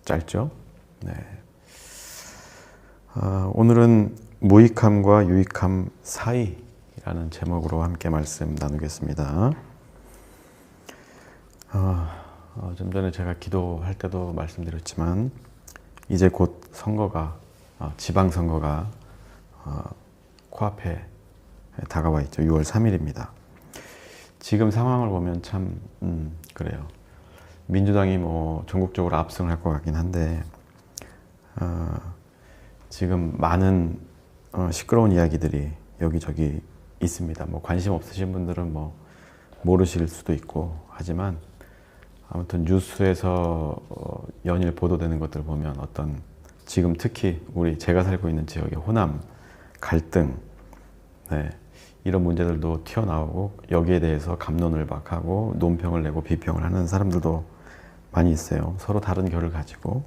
짧죠? 네. 오늘은 무익함과 유익함 사이라는 제목으로 함께 말씀 나누겠습니다. 좀 전에 제가 기도할 때도 말씀드렸지만 이제 곧 선거가 지방선거가 코앞에 다가와 있죠. 6월 3일입니다. 지금 상황을 보면 참 그래요. 민주당이 뭐 전국적으로 압승을 할 것 같긴 한데 지금 많은 시끄러운 이야기들이 여기저기 있습니다. 뭐 관심 없으신 분들은 뭐 모르실 수도 있고 하지만 아무튼 뉴스에서 연일 보도되는 것들 보면 어떤 지금 특히 제가 살고 있는 지역의 호남 갈등, 네, 이런 문제들도 튀어나오고 여기에 대해서 갑론을박하고 논평을 내고 비평을 하는 사람들도 많이 있어요. 서로 다른 결을 가지고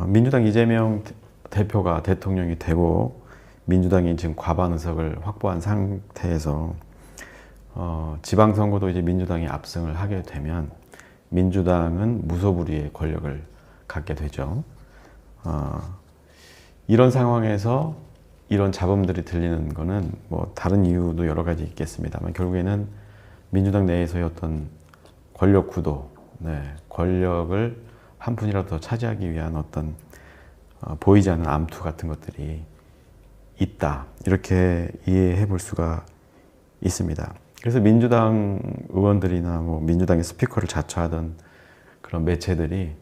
민주당 이재명 대표가 대통령이 되고 민주당이 지금 과반 의석을 확보한 상태에서 지방선거도 이제 민주당이 압승을 하게 되면 민주당은 무소불위의 권력을 갖게 되죠. 이런 상황에서 이런 잡음들이 들리는 거는 뭐 다른 이유도 여러 가지 있겠습니다만 결국에는 민주당 내에서의 어떤 권력 구도, 네, 권력을 한 푼이라도 더 차지하기 위한 어떤 보이지 않는 암투 같은 것들이 있다, 이렇게 이해해 볼 수가 있습니다. 그래서 민주당 의원들이나 뭐 민주당의 스피커를 자처하던 그런 매체들이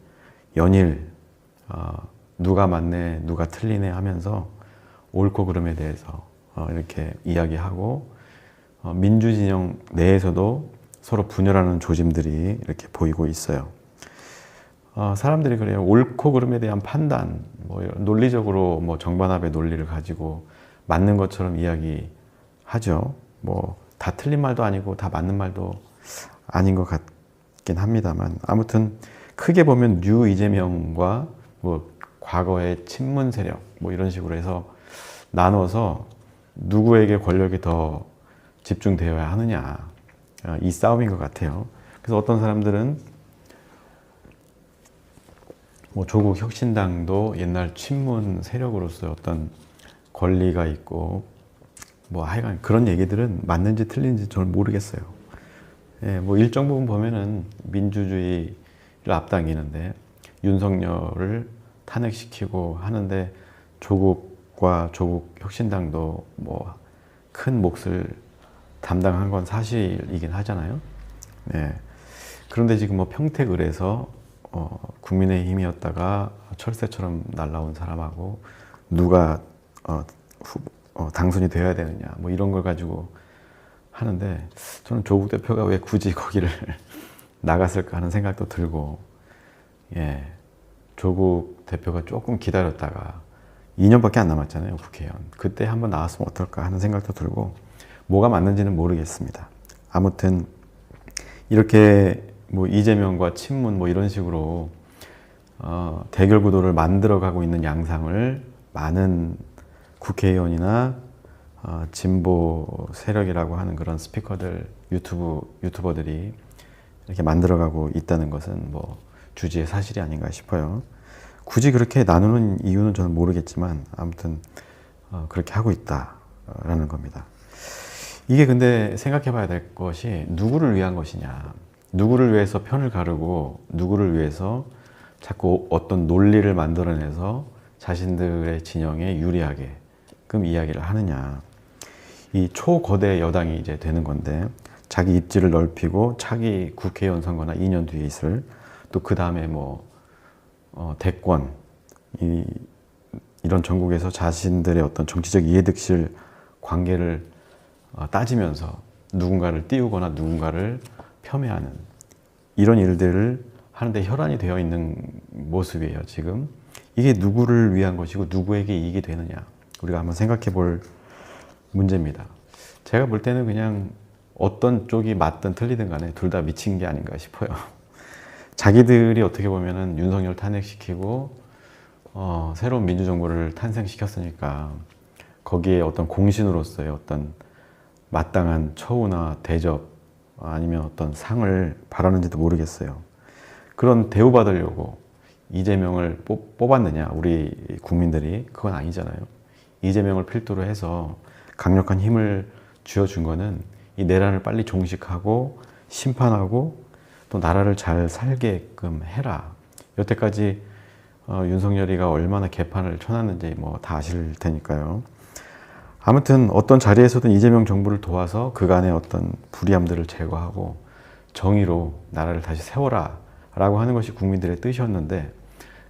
연일 누가 맞네, 누가 틀리네 하면서 옳고 그름에 대해서 이렇게 이야기하고 민주진영 내에서도 서로 분열하는 조짐들이 이렇게 보이고 있어요. 사람들이 그래요. 옳고 그름에 대한 판단, 뭐 논리적으로 뭐 정반합의 논리를 가지고 맞는 것처럼 이야기하죠. 뭐 다 틀린 말도 아니고 다 맞는 말도 아닌 것 같긴 합니다만 아무튼 크게 보면 뉴 이재명과 뭐 과거의 친문 세력 뭐 이런 식으로 해서 나눠서 누구에게 권력이 더 집중되어야 하느냐, 이 싸움인 것 같아요. 그래서 어떤 사람들은 뭐 조국 혁신당도 옛날 친문 세력으로서 어떤 권리가 있고 뭐 하여간 그런 얘기들은 맞는지 틀린지 저는 모르겠어요. 예, 뭐 일정 부분 보면은 민주주의를 앞당기는데 윤석열을 탄핵시키고 하는데 조국과 조국 혁신당도 뭐 큰 몫을 담당한 건 사실이긴 하잖아요. 예. 그런데 지금 뭐 평택을에서 국민의힘이었다가 철새처럼 날라온 사람하고 누가 당선이 되어야 되느냐 뭐 이런 걸 가지고 하는데 저는 조국 대표가 왜 굳이 거기를 나갔을까 하는 생각도 들고, 예, 조국 대표가 조금 기다렸다가 2년밖에 안 남았잖아요, 국회의원. 그때 한번 나왔으면 어떨까 하는 생각도 들고 뭐가 맞는지는 모르겠습니다. 아무튼 이렇게 뭐 이재명과 친문 뭐 이런 식으로 대결 구도를 만들어가고 있는 양상을 많은 국회의원이나 진보 세력이라고 하는 그런 스피커들, 유튜버들이 이렇게 만들어가고 있다는 것은 뭐 주지의 사실이 아닌가 싶어요. 굳이 그렇게 나누는 이유는 저는 모르겠지만 아무튼 그렇게 하고 있다라는 겁니다. 이게 근데 생각해 봐야 될 것이 누구를 위한 것이냐, 누구를 위해서 편을 가르고 누구를 위해서 자꾸 어떤 논리를 만들어내서 자신들의 진영에 유리하게 그 이야기를 하느냐. 이 초거대 여당이 이제 되는 건데 자기 입지를 넓히고 차기 국회의원 선거나 2년 뒤에 있을, 또 그 다음에 뭐 대권, 이런 전국에서 자신들의 어떤 정치적 이해득실 관계를 따지면서 누군가를 띄우거나 누군가를 폄훼하는 이런 일들을 하는데 혈안이 되어 있는 모습이에요, 지금. 이게 누구를 위한 것이고 누구에게 이익이 되느냐, 우리가 한번 생각해 볼 문제입니다. 제가 볼 때는 그냥 어떤 쪽이 맞든 틀리든 간에 둘 다 미친 게 아닌가 싶어요. 자기들이 어떻게 보면은 윤석열 탄핵시키고 새로운 민주정부를 탄생시켰으니까 거기에 어떤 공신으로서의 어떤 마땅한 처우나 대접 아니면 어떤 상을 바라는지도 모르겠어요. 그런 대우받으려고 이재명을 뽑았느냐, 우리 국민들이. 그건 아니잖아요. 이재명을 필두로 해서 강력한 힘을 쥐어준 거는 이 내란을 빨리 종식하고 심판하고 또 나라를 잘 살게끔 해라. 여태까지 윤석열이가 얼마나 개판을 쳐놨는지 뭐 다 아실 테니까요. 아무튼 어떤 자리에서든 이재명 정부를 도와서 그간의 어떤 불이함들을 제거하고 정의로 나라를 다시 세워라 라고 하는 것이 국민들의 뜻이었는데,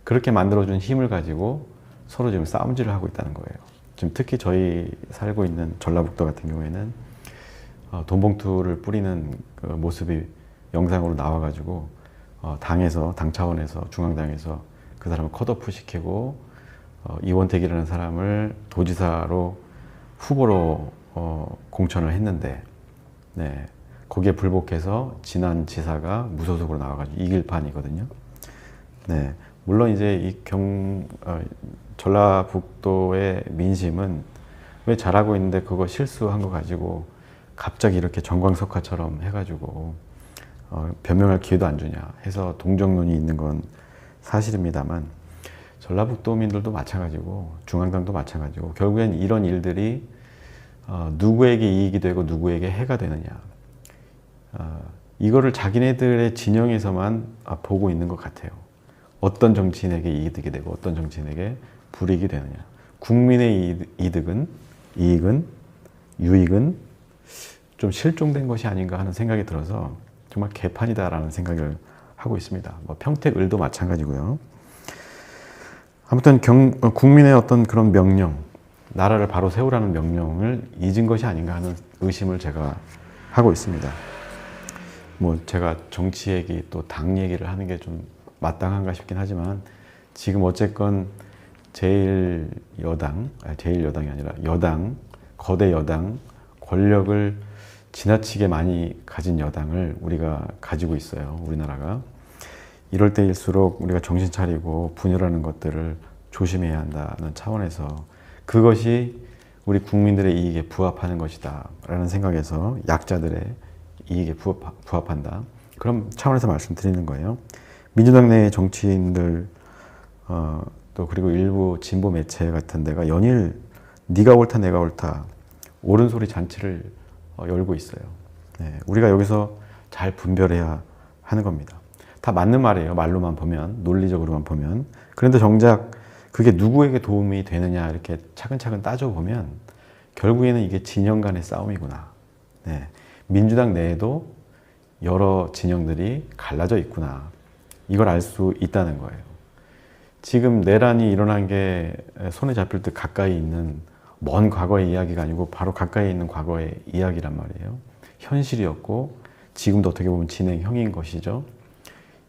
그렇게 만들어준 힘을 가지고 서로 지금 싸움질을 하고 있다는 거예요. 지금 특히 저희 살고 있는 전라북도 같은 경우에는 돈봉투를 뿌리는 그 모습이 영상으로 나와가지고 당에서, 당 차원에서, 중앙당에서 그 사람을 컷오프 시키고 이원택이라는 사람을 도지사로 후보로 공천을 했는데, 네, 거기에 불복해서 지난 지사가 무소속으로 나와가지고 이길 판이거든요. 네, 물론 이제 이 전라북도의 민심은 왜 잘하고 있는데 그거 실수한 거 가지고 갑자기 이렇게 정광석화처럼 해가지고 변명할 기회도 안 주냐 해서 동정론이 있는 건 사실입니다만, 전라북도민들도 마찬가지고 중앙당도 마찬가지고 결국엔 이런 일들이 누구에게 이익이 되고 누구에게 해가 되느냐, 이거를 자기네들의 진영에서만 보고 있는 것 같아요. 어떤 정치인에게 이익이 되고 어떤 정치인에게 불이익이 되느냐. 국민의 이익은 유익은 좀 실종된 것이 아닌가 하는 생각이 들어서 정말 개판이다라는 생각을 하고 있습니다. 뭐 평택을도 마찬가지고요. 아무튼 국민의 어떤 그런 명령, 나라를 바로 세우라는 명령을 잊은 것이 아닌가 하는 의심을 제가 하고 있습니다. 뭐 제가 정치 얘기 또 당 얘기를 하는 게 좀 마땅한가 싶긴 하지만, 지금 어쨌건 제1여당이 아니라 여당, 거대 여당, 권력을 지나치게 많이 가진 여당을 우리가 가지고 있어요. 우리나라가. 이럴 때일수록 우리가 정신 차리고 분열하는 것들을 조심해야 한다는 차원에서 그것이 우리 국민들의 이익에 부합하는 것이다 라는 생각에서 약자들의 이익에 부합한다. 그런 차원에서 말씀드리는 거예요. 민주당 내 정치인들 또 그리고 일부 진보 매체 같은 데가 연일 네가 옳다 내가 옳다 옳은 소리 잔치를 열고 있어요. 네, 우리가 여기서 잘 분별해야 하는 겁니다. 다 맞는 말이에요. 말로만 보면, 논리적으로만 보면. 그런데 정작 그게 누구에게 도움이 되느냐 이렇게 차근차근 따져보면 결국에는 이게 진영 간의 싸움이구나. 네, 민주당 내에도 여러 진영들이 갈라져 있구나. 이걸 알 수 있다는 거예요. 지금 내란이 일어난 게 손에 잡힐 듯 가까이 있는 먼 과거의 이야기가 아니고 바로 가까이 있는 과거의 이야기란 말이에요. 현실이었고 지금도 어떻게 보면 진행형인 것이죠.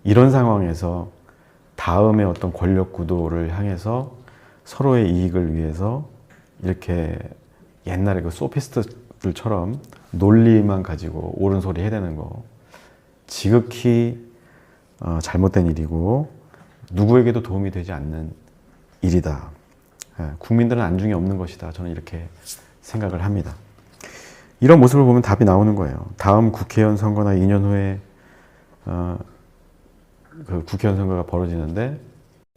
이런 상황에서 다음의 어떤 권력 구도를 향해서 서로의 이익을 위해서 이렇게 옛날에 그 소피스트들처럼 논리만 가지고 옳은 소리 해대는 거 지극히 잘못된 일이고 누구에게도 도움이 되지 않는 일이다. 국민들은 안중에 없는 것이다. 저는 이렇게 생각을 합니다. 이런 모습을 보면 답이 나오는 거예요. 다음 국회의원 선거나 2년 후에 그 국회의원 선거가 벌어지는데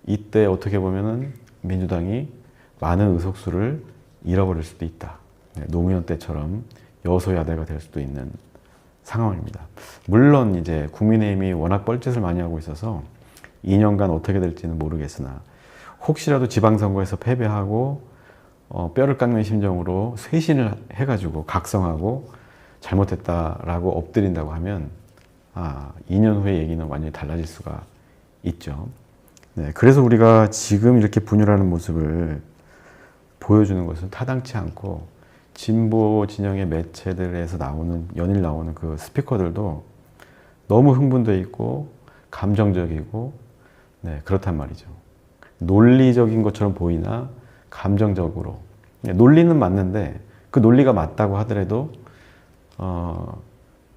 이때 어떻게 보면은 민주당이 많은 의석수를 잃어버릴 수도 있다. 노무현 때처럼 여소야대가 될 수도 있는 상황입니다. 물론 이제 국민의힘이 워낙 뻘짓을 많이 하고 있어서 2년간 어떻게 될지는 모르겠으나 혹시라도 지방선거에서 패배하고 뼈를 깎는 심정으로 쇄신을 해가지고 각성하고 잘못했다라고 엎드린다고 하면 2년 후의 얘기는 완전히 달라질 수가 있죠. 네, 그래서 우리가 지금 이렇게 분열하는 모습을 보여주는 것은 타당치 않고 진보 진영의 매체들에서 연일 나오는 그 스피커들도 너무 흥분돼 있고 감정적이고 그렇단 말이죠. 논리적인 것처럼 보이나 감정적으로 논리는 맞는데 그 논리가 맞다고 하더라도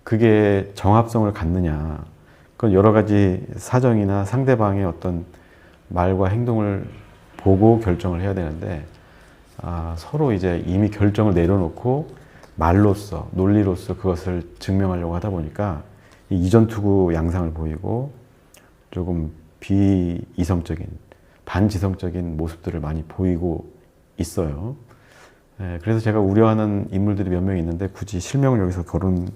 그게 정합성을 갖느냐 그건 여러 가지 사정이나 상대방의 어떤 말과 행동을 보고 결정을 해야 되는데 서로 이제 이미 결정을 내려놓고 말로써 논리로써 그것을 증명하려고 하다 보니까 이전투구 양상을 보이고 조금 비이성적인, 반지성적인 모습들을 많이 보이고 있어요. 그래서 제가 우려하는 인물들이 몇 명 있는데 굳이 실명을 여기서 거론하는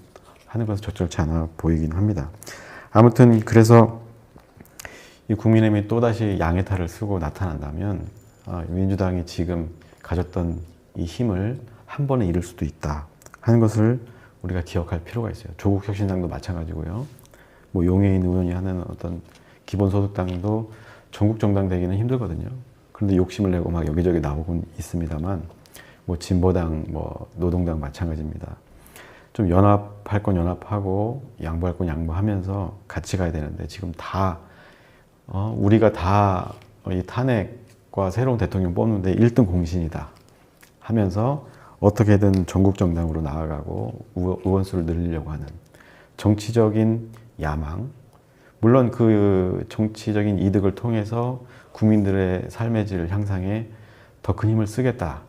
것은 적절치 않아 보이긴 합니다. 아무튼 그래서 이 국민의힘이 또다시 양의 탈을 쓰고 나타난다면 민주당이 지금 가졌던 이 힘을 한 번에 잃을 수도 있다 하는 것을 우리가 기억할 필요가 있어요. 조국혁신당도 마찬가지고요. 뭐 용해인 의원이 하는 어떤 기본소득당도 전국 정당 되기는 힘들거든요. 그런데 욕심을 내고 막 여기저기 나오곤 있습니다만, 뭐 진보당, 뭐 노동당 마찬가지입니다. 좀 연합할 건 연합하고 양보할 건 양보하면서 같이 가야 되는데 지금 다 우리가 다 이 탄핵과 새로운 대통령 뽑는데 1등 공신이다 하면서 어떻게든 전국 정당으로 나아가고 의원 수를 늘리려고 하는 정치적인 야망, 물론 그 정치적인 이득을 통해서 국민들의 삶의 질 향상에 더 큰 힘을 쓰겠다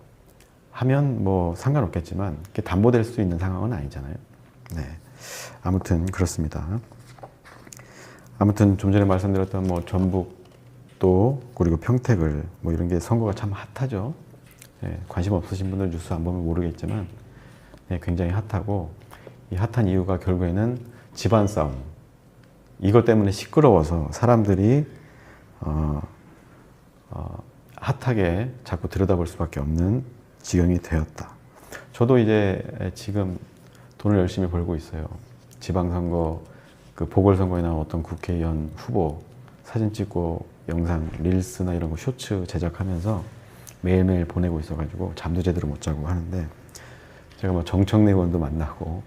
하면 뭐 상관없겠지만 그게 담보될 수 있는 상황은 아니잖아요. 네. 아무튼 그렇습니다. 아무튼 좀 전에 말씀드렸던 뭐 전북도 그리고 평택을 뭐 이런 게 선거가 참 핫하죠. 네. 관심 없으신 분들 뉴스 안 보면 모르겠지만 네, 굉장히 핫하고, 이 핫한 이유가 결국에는 집안 싸움, 이것 때문에 시끄러워서 사람들이 핫하게 자꾸 들여다볼 수밖에 없는 지경이 되었다. 저도 이제 지금 돈을 열심히 벌고 있어요. 지방선거, 그 보궐선거에 나온 어떤 국회의원 후보 사진 찍고 영상, 릴스나 이런 거 쇼츠 제작하면서 매일매일 보내고 있어가지고 잠도 제대로 못 자고 하는데, 제가 뭐 정청래 의원도 만나고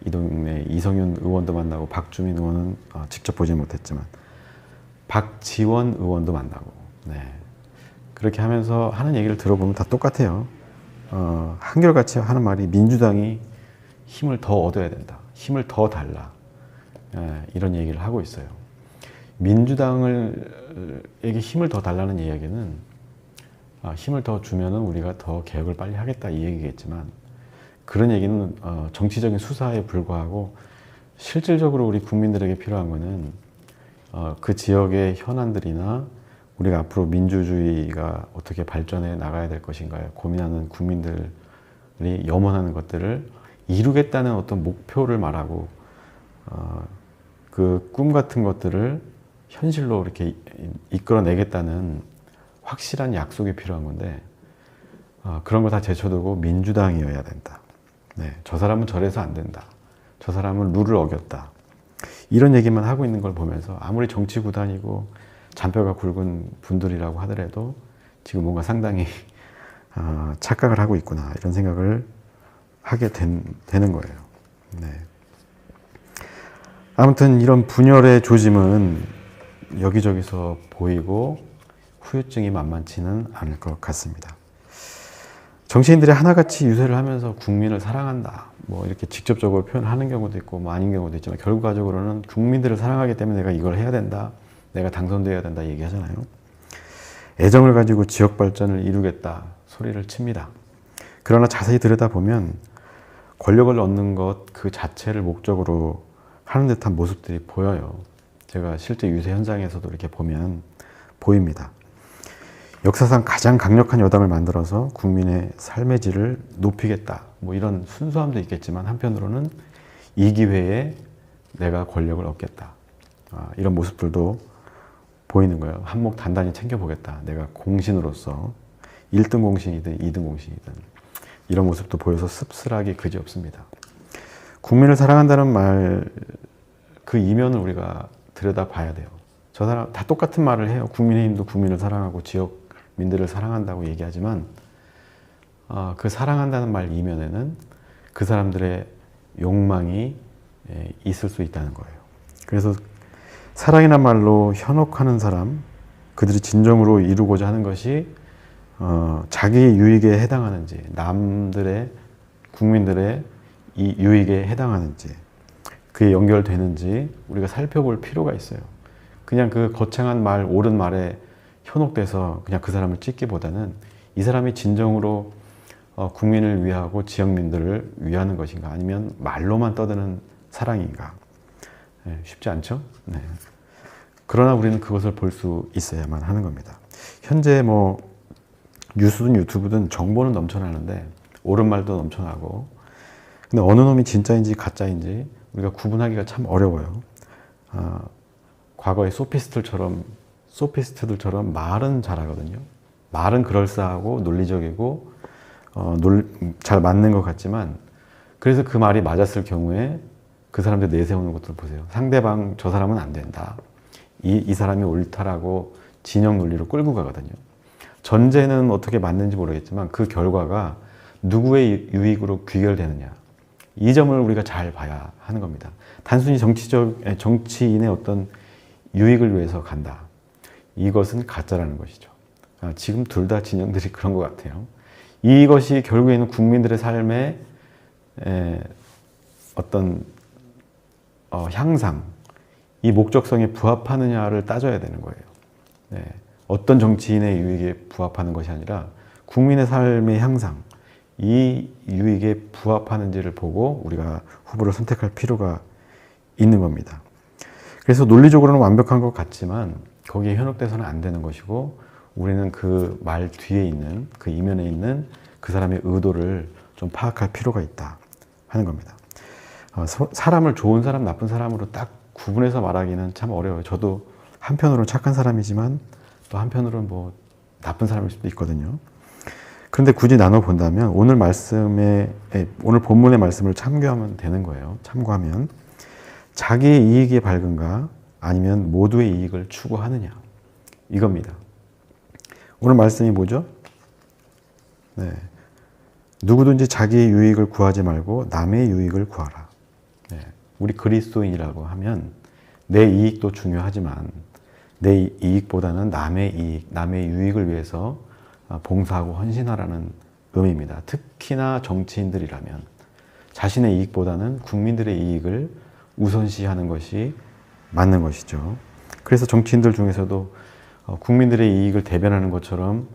이 동네 이성윤 의원도 만나고 박주민 의원은 직접 보지 못했지만 박지원 의원도 만나고, 네. 그렇게 하면서 하는 얘기를 들어보면 다 똑같아요. 한결같이 하는 말이 민주당이 힘을 더 얻어야 된다, 힘을 더 달라, 이런 얘기를 하고 있어요. 민주당에게 힘을 더 달라는 이야기는 힘을 더 주면은 우리가 더 개혁을 빨리 하겠다 이 얘기겠지만, 그런 얘기는 정치적인 수사에 불과하고 실질적으로 우리 국민들에게 필요한 거는 그 지역의 현안들이나 우리가 앞으로 민주주의가 어떻게 발전해 나가야 될 것인가 고민하는 국민들이 염원하는 것들을 이루겠다는 어떤 목표를 말하고 그 꿈 같은 것들을 현실로 이렇게 이끌어내겠다는 확실한 약속이 필요한 건데, 그런 거 다 제쳐두고 민주당이어야 된다. 네, 저 사람은 저래서 안 된다. 저 사람은 룰을 어겼다. 이런 얘기만 하고 있는 걸 보면서 아무리 정치 구단이고 잔뼈가 굵은 분들이라고 하더라도 지금 뭔가 상당히 착각을 하고 있구나 이런 생각을 하게 되는 거예요. 네. 아무튼 이런 분열의 조짐은 여기저기서 보이고 후유증이 만만치는 않을 것 같습니다. 정치인들이 하나같이 유세를 하면서 국민을 사랑한다, 뭐 이렇게 직접적으로 표현하는 경우도 있고 뭐 아닌 경우도 있지만, 결과적으로는 국민들을 사랑하기 때문에 내가 이걸 해야 된다, 내가 당선되어야 된다 얘기하잖아요. 애정을 가지고 지역 발전을 이루겠다 소리를 칩니다. 그러나 자세히 들여다보면 권력을 얻는 것 그 자체를 목적으로 하는 듯한 모습들이 보여요. 제가 실제 유세 현장에서도 이렇게 보면 보입니다. 역사상 가장 강력한 여당을 만들어서 국민의 삶의 질을 높이겠다, 뭐 이런 순수함도 있겠지만, 한편으로는 이 기회에 내가 권력을 얻겠다, 이런 모습들도 보이는 거예요. 한몫 단단히 챙겨보겠다, 내가 공신으로서 1등 공신이든 2등 공신이든, 이런 모습도 보여서 씁쓸하기 그지없습니다. 국민을 사랑한다는 말, 그 이면을 우리가 들여다봐야 돼요. 저 사람 다 똑같은 말을 해요. 국민의힘도 국민을 사랑하고 지역민들을 사랑한다고 얘기하지만, 그 사랑한다는 말 이면에는 그 사람들의 욕망이 있을 수 있다는 거예요. 그래서 사랑이란 말로 현혹하는 사람, 그들이 진정으로 이루고자 하는 것이 자기 유익에 해당하는지, 남들의, 국민들의 이 유익에 해당하는지, 그에 연결되는지 우리가 살펴볼 필요가 있어요. 그냥 그 거창한 말, 옳은 말에 현혹돼서 그냥 그 사람을 찍기보다는 이 사람이 진정으로 국민을 위하고 지역민들을 위하는 것인가, 아니면 말로만 떠드는 사랑인가. 네, 쉽지 않죠? 네. 그러나 우리는 그것을 볼 수 있어야만 하는 겁니다. 현재 뭐 뉴스든 유튜브든 정보는 넘쳐나는데 옳은 말도 넘쳐나고, 근데 어느 놈이 진짜인지 가짜인지 우리가 구분하기가 참 어려워요. 과거의 소피스트들처럼 말은 잘하거든요. 말은 그럴싸하고 논리적이고 잘 맞는 것 같지만, 그래서 그 말이 맞았을 경우에 그 사람들 내세우는 것들 보세요. 상대방 저 사람은 안 된다. 이 사람이 옳다라고 진영 논리로 끌고 가거든요. 전제는 어떻게 맞는지 모르겠지만 그 결과가 누구의 유익으로 귀결되느냐, 이 점을 우리가 잘 봐야 하는 겁니다. 단순히 정치인의 어떤 유익을 위해서 간다, 이것은 가짜라는 것이죠. 지금 둘 다 진영들이 그런 것 같아요. 이것이 결국에는 국민들의 삶의 어떤 향상, 이 목적성에 부합하느냐를 따져야 되는 거예요. 네. 어떤 정치인의 유익에 부합하는 것이 아니라 국민의 삶의 향상, 이 유익에 부합하는지를 보고 우리가 후보를 선택할 필요가 있는 겁니다. 그래서 논리적으로는 완벽한 것 같지만 거기에 현혹돼서는 안 되는 것이고, 우리는 그 말 뒤에 있는, 그 이면에 있는 그 사람의 의도를 좀 파악할 필요가 있다 하는 겁니다. 사람을 좋은 사람, 나쁜 사람으로 딱 구분해서 말하기는 참 어려워요. 저도 한편으로는 착한 사람이지만 또 한편으로는 뭐 나쁜 사람일 수도 있거든요. 그런데 굳이 나눠본다면 오늘 본문의 말씀을 참고하면 되는 거예요. 참고하면 자기의 이익이 밝은가 아니면 모두의 이익을 추구하느냐, 이겁니다. 오늘 말씀이 뭐죠? 네. 누구든지 자기의 유익을 구하지 말고 남의 유익을 구하라. 네. 우리 그리스도인이라고 하면 내 이익도 중요하지만 내 이익보다는 남의 이익, 남의 유익을 위해서 봉사하고 헌신하라는 의미입니다. 특히나 정치인들이라면 자신의 이익보다는 국민들의 이익을 우선시하는 것이 맞는 것이죠. 그래서 정치인들 중에서도 국민들의 이익을 대변하는 것처럼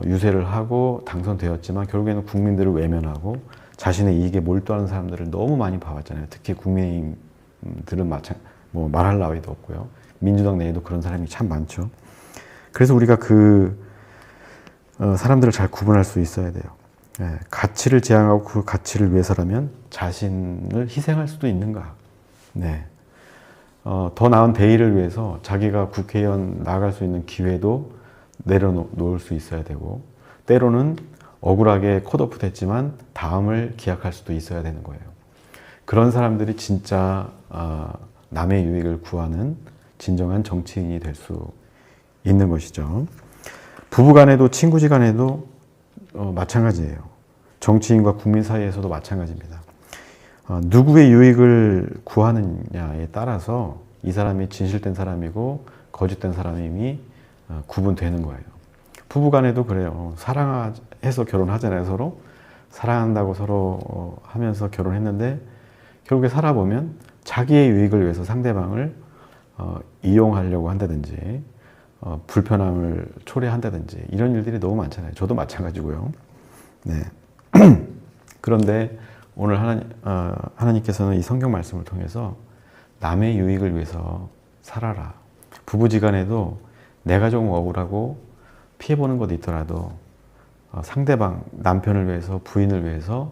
유세를 하고 당선되었지만 결국에는 국민들을 외면하고 자신의 이익에 몰두하는 사람들을 너무 많이 봐왔잖아요. 특히 국민의힘들은 말할 나위도 없고요. 민주당 내에도 그런 사람이 참 많죠. 그래서 우리가 그 사람들을 잘 구분할 수 있어야 돼요. 가치를 지향하고 그 가치를 위해서라면 자신을 희생할 수도 있는가. 네. 더 나은 대의를 위해서 자기가 국회의원 나아갈 수 있는 기회도 내려놓을 수 있어야 되고, 때로는 억울하게 컷오프 됐지만 다음을 기약할 수도 있어야 되는 거예요. 그런 사람들이 진짜 남의 유익을 구하는 진정한 정치인이 될 수 있는 것이죠. 부부간에도 친구지간에도 마찬가지예요. 정치인과 국민 사이에서도 마찬가지입니다. 누구의 유익을 구하느냐에 따라서 이 사람이 진실된 사람이고 거짓된 사람임이 구분되는 거예요. 부부간에도 그래요. 사랑해서 결혼하잖아요. 서로 사랑한다고 서로 하면서 결혼했는데 결국에 살아보면 자기의 유익을 위해서 상대방을 이용하려고 한다든지 불편함을 초래한다든지 이런 일들이 너무 많잖아요. 저도 마찬가지고요. 네. 그런데 오늘 하나님께서는 이 성경 말씀을 통해서 남의 유익을 위해서 살아라. 부부지간에도 내가 조금 억울하고 피해보는 것도 있더라도 상대방, 남편을 위해서, 부인을 위해서,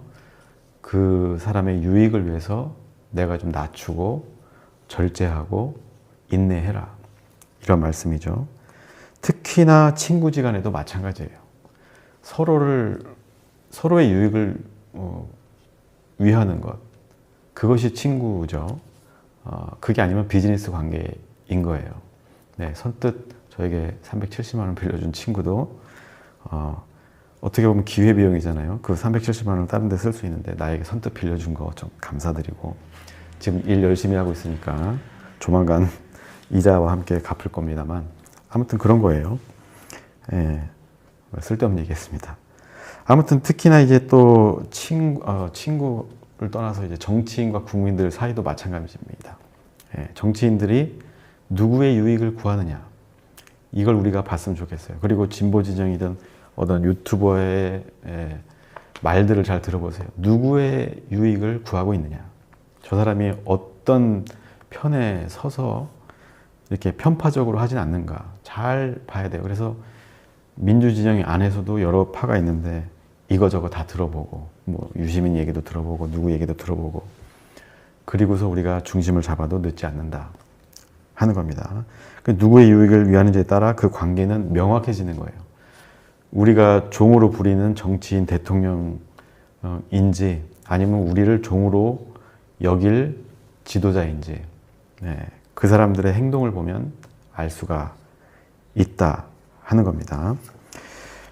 그 사람의 유익을 위해서 내가 좀 낮추고 절제하고 인내해라. 이런 말씀이죠. 특히나 친구지간에도 마찬가지예요. 서로의 유익을 위하는 것, 그것이 친구죠. 그게 아니면 비즈니스 관계인 거예요. 네, 선뜻 저에게 370만 원 빌려준 친구도 어떻게 보면 기회비용이잖아요. 그 370만 원을 다른 데 쓸 수 있는데 나에게 선뜻 빌려준 거 좀 감사드리고, 지금 일 열심히 하고 있으니까 조만간 이자와 함께 갚을 겁니다만, 아무튼 그런 거예요. 예, 쓸데없는 얘기했습니다. 아무튼 특히나 이제 또 친구를 떠나서 이제 정치인과 국민들 사이도 마찬가지입니다. 예, 정치인들이 누구의 유익을 구하느냐, 이걸 우리가 봤으면 좋겠어요. 그리고 진보 진영이든 어떤 유튜버의 말들을 잘 들어보세요. 누구의 유익을 구하고 있느냐, 저 사람이 어떤 편에 서서 이렇게 편파적으로 하진 않는가 잘 봐야 돼요. 그래서 민주진영 안에서도 여러 파가 있는데 이거저거 다 들어보고 뭐 유시민 얘기도 들어보고 누구 얘기도 들어보고 그리고서 우리가 중심을 잡아도 늦지 않는다 하는 겁니다. 누구의 유익을 위하는지에 따라 그 관계는 명확해지는 거예요. 우리가 종으로 부리는 정치인 대통령인지 아니면 우리를 종으로 여길 지도자인지 그 사람들의 행동을 보면 알 수가 있다 하는 겁니다.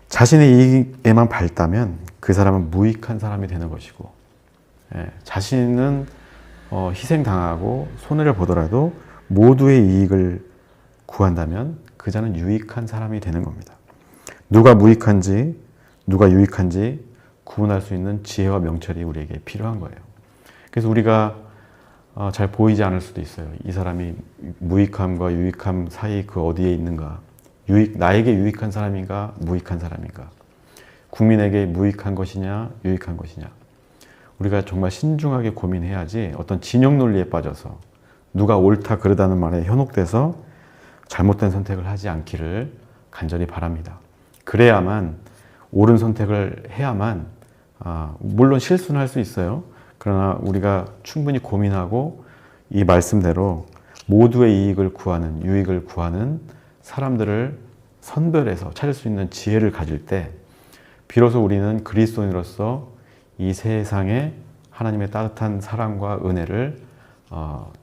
자신의 이익에만 밝다면 그 사람은 무익한 사람이 되는 것이고 자신은 희생당하고 손해를 보더라도 모두의 이익을 구한다면 그 자는 유익한 사람이 되는 겁니다. 누가 무익한지 누가 유익한지 구분할 수 있는 지혜와 명철이 우리에게 필요한 거예요. 그래서 우리가 잘 보이지 않을 수도 있어요. 이 사람이 무익함과 유익함 사이 그 어디에 있는가. 나에게 유익한 사람인가 무익한 사람인가. 국민에게 무익한 것이냐 유익한 것이냐. 우리가 정말 신중하게 고민해야지 어떤 진영 논리에 빠져서 누가 옳다 그르다는 말에 현혹돼서 잘못된 선택을 하지 않기를 간절히 바랍니다. 그래야만 옳은 선택을 해야만 물론 실수는 할 수 있어요. 그러나 우리가 충분히 고민하고 이 말씀대로 모두의 이익을 구하는 유익을 구하는 사람들을 선별해서 찾을 수 있는 지혜를 가질 때 비로소 우리는 그리스도인으로서 이 세상에 하나님의 따뜻한 사랑과 은혜를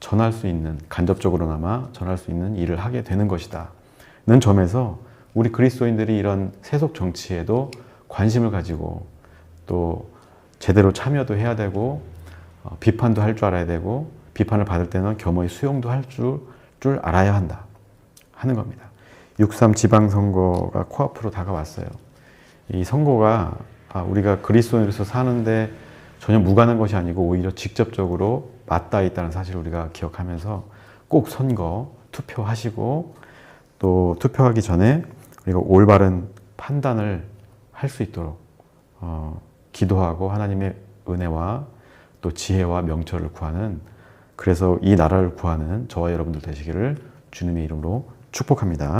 전할 수 있는 간접적으로나마 전할 수 있는 일을 하게 되는 것이다 는 점에서 우리 그리스도인들이 이런 세속 정치에도 관심을 가지고 또 제대로 참여도 해야 되고 비판도 할 줄 알아야 되고 비판을 받을 때는 겸허히 수용도 할 줄 알아야 한다 하는 겁니다. 6.3 지방선거가 코앞으로 다가왔어요. 이 선거가 우리가 그리스도인으로서 사는데 전혀 무관한 것이 아니고 오히려 직접적으로 맞닿아 있다는 사실을 우리가 기억하면서 꼭 선거 투표하시고 또 투표하기 전에 우리가 올바른 판단을 할 수 있도록 기도하고 하나님의 은혜와 또 지혜와 명철을 구하는 그래서 이 나라를 구하는 저와 여러분들 되시기를 주님의 이름으로 축복합니다.